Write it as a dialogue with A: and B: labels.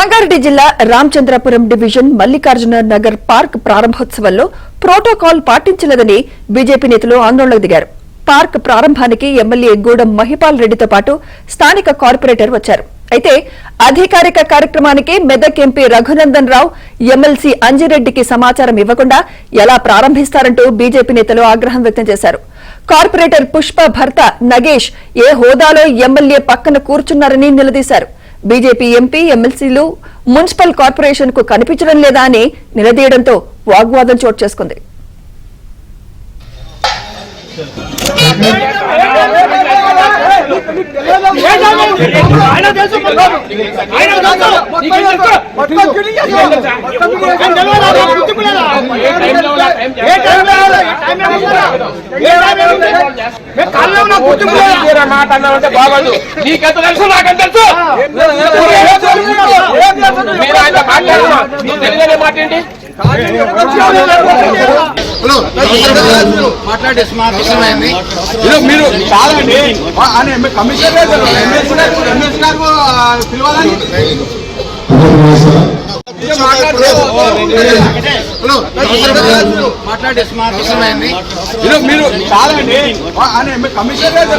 A: సంగారెడ్డి జిల్లా Ramachandrapuram division Mallikarjuna Nagar park ప్రారంభోత్సవంలో protocol పాటించలేదని బీజేపీ నేతలు ఆందోళనకు దిగారు. పార్క్ ప్రారంభానికి ఎమ్మెల్యే గూడెం మహిపాల్ రెడ్డితో పాటు స్థానిక కార్పొరేటర్ వచ్చారు. అయితే అధికారిక కార్యక్రమానికి మెదక్ ఎంపీ రఘునందన్ రావు ఎమ్మెల్సీ అంజిరెడ్డికి సమాచారం ఇవ్వకుండా ఎలా ప్రారంభిస్తారంటూ బీజేపీ నేతలు ఆగ్రహం వ్యక్తం చేశారు. కార్పొరేటర్ పుష్ప భర్త నగేష్ ఏ హోదాలో ఎమ్మెల్యే పక్కన కూర్చున్నారని నిలదీశారు. బీజేపీ ఎంపీ ఎమ్మెల్సీలు మున్సిపల్ కార్పొరేషన్ కు కనిపించడం లేదా అని నిలదీయడంతో వాగ్వాదం చోటు చేసుకుంది.
B: మీరు కాదండి కమిషనర్ పిలవాలని మీరు కాదండి కమిషనర్